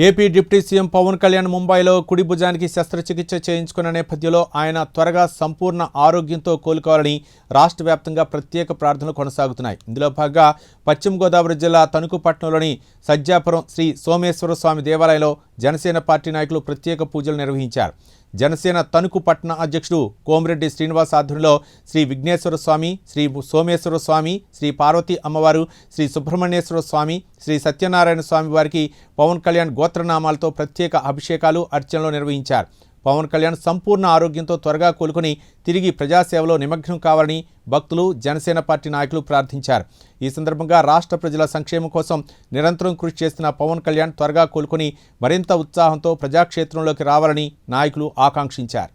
AP deputy CM Pawan Kalyan ముంబైలో కుడి భుజానికి శస్త్రచికిత్స చేయించుకున్న నేపథ్యంలో ఆయన త్వరగా సంపూర్ణ ఆరోగ్యంతో కోలుకోవాలని రాష్ట్ర వ్యాప్తంగా ప్రత్యేక ప్రార్థనలు కొనసాగుతున్నాయి. ఇందులో భాగంగా పశ్చిమ గోదావరి జిల్లా తణుకు పట్టణంలోని సజ్జాపురం శ్రీ సోమేశ్వర స్వామి దేవాలయంలో జనసేన పార్టీ నాయకులు ప్రత్యేక పూజలు నిర్వహించారు. జనసేన తణుకు పట్టణ అధ్యక్షుడు కోమిరెడ్డి శ్రీనివాస్ ఆధ్వర్యంలో శ్రీ విఘ్నేశ్వర స్వామి, శ్రీ సోమేశ్వర స్వామి, శ్రీ పార్వతీ అమ్మవారు, శ్రీ సుబ్రహ్మణ్యేశ్వర స్వామి, శ్రీ సత్యనారాయణ స్వామి వారికి పవన్ కళ్యాణ్ గోత్రనామాలతో ప్రత్యేక అభిషేకాలు, అర్చనలు నిర్వహించారు. పవన్ కళ్యాణ్ సంపూర్ణ ఆరోగ్యంతో త్వరగా కోలుకొని తిరిగి ప్రజాసేవలో నిమగ్నం కావాలని భక్తులు, జనసేన పార్టీ నాయకులు ప్రార్థించారు. ఈ సందర్భంగా రాష్ట్ర ప్రజల సంక్షేమం కోసం నిరంతరం కృషి చేస్తున్న పవన్ కళ్యాణ్ త్వరగా కోలుకొని మరింత ఉత్సాహంతో ప్రజాక్షేత్రంలోకి రావాలని నాయకులు ఆకాంక్షించారు.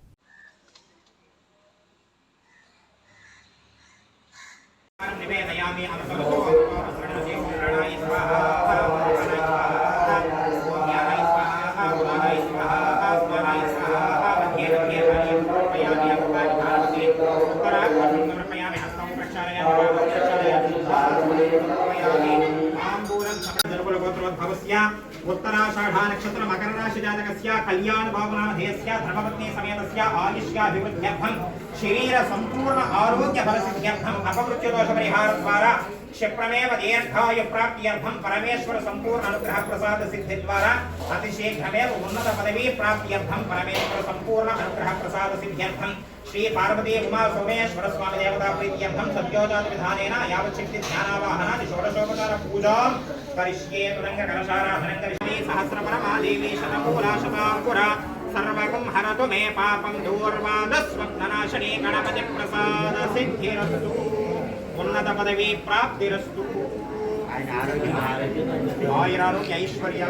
उत्तराषाढ़ा नक्षत्र मकर राशि जातकस्य कल्याण भावनामधेयस्य धर्मपत्नी समेतस्य आयुष्याभिवृद्ध्यर्थं शरीर संपूर्ण आरोग्य फलसिद्ध्यर्थं अपमृत्यु दोष परिहार द्वारा क्षिप्रमेव दीर्घायु प्राप्त्यर्थं परमेश्वर संपूर्ण अनुग्रह प्रसाद सिद्धि द्वारा अतिशीघ्रमेव उन्नत पदवी प्राप्त्यर्थं परमेश्वर संपूर्ण अनुग्रह प्रसाद सिद्ध्यर्थं श्री पार्वती उमा सोमेश्वर स्वामी देवता प्रीत्यर्थं सत्योजात विधानेन यावच्छक्ति ध्यानावाहनादि षोडशोपचार पूजां करिष्ये तुरंग कलशाराधनं करिष्ये सहस्रपरमा देवी शतमूला शतांकुरा सर्वगं हरतु मे पापं दूर्वादस्वप्ननाशिनी गणपति प्रसाद सिद्धिरस्तु उन्नत पदवी प्राप्तिरस्तु आयुरारोग्य ऐश्वर्य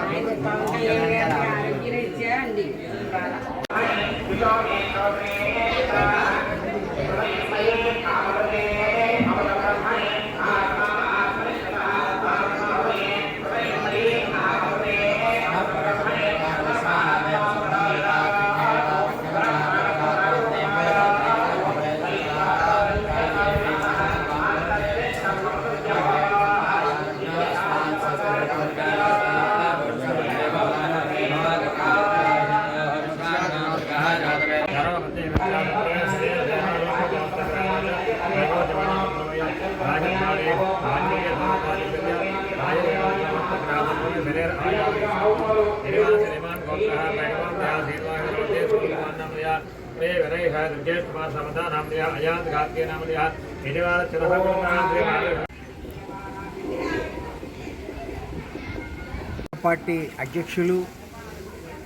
పార్టీ అధ్యక్షులు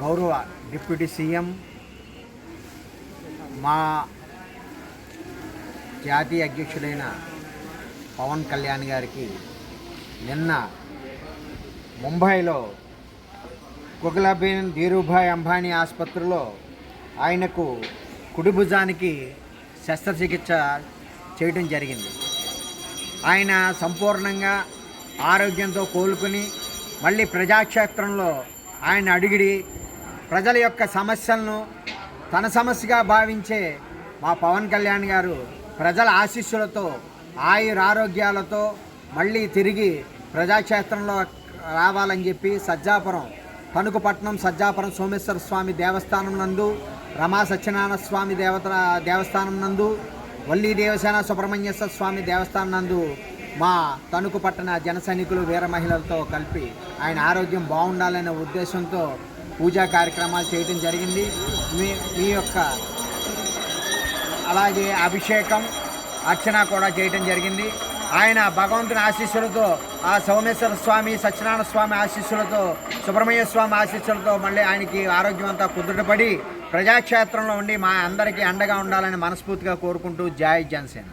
గౌరవ డిప్యూటీ సీఎం మా జాతీయ అధ్యక్షుడైన పవన్ కళ్యాణ్ గారికి నిన్న ముంబైలో కుగలాబేన్ ధీరుభాయ్ అంబానీ ఆసుపత్రిలో ఆయనకు కుడి భుజానికి శస్త్రచికిత్స చేయడం జరిగింది. ఆయన సంపూర్ణంగా ఆరోగ్యంతో కోలుకుని మళ్ళీ ప్రజాక్షేత్రంలో ఆయన అడిగిడి ప్రజల యొక్క సమస్యలను తన సమస్యగా భావించే మా పవన్ కళ్యాణ్ గారు ప్రజల ఆశీస్సులతో ఆయురారోగ్యాలతో మళ్ళీ తిరిగి ప్రజాక్షేత్రంలో రావాలని చెప్పి సజ్జాపురం తణుకు పట్టణం సజ్జాపురం సోమేశ్వర స్వామి దేవస్థానం నందు, రమా సత్యనారాయణ స్వామి దేవస్థానం నందు, వల్లీ దేవసేన సుబ్రహ్మణ్యేశ్వర స్వామి దేవస్థానం నందు మా తణుకు పట్టణ జన సైనికులు వీర మహిళలతో కలిపి ఆయన ఆరోగ్యం బాగుండాలనే ఉద్దేశంతో పూజా కార్యక్రమాలు చేయడం జరిగింది. మీ యొక్క అలాగే అభిషేకం, అర్చన కూడా చేయడం జరిగింది. ఆయన భగవంతుని ఆశీస్సులతో, ఆ సోమేశ్వర స్వామి, సత్యనారాయణ స్వామి ఆశీస్సులతో, సుబ్రహ్మణ్య స్వామి ఆశీస్సులతో మళ్ళీ ఆయనకి ఆరోగ్యం అంతా కుదుటపడి ప్రజాక్షేత్రంలో ఉండి మా అందరికీ అండగా ఉండాలని మనస్ఫూర్తిగా కోరుకుంటూ జై జనసేన.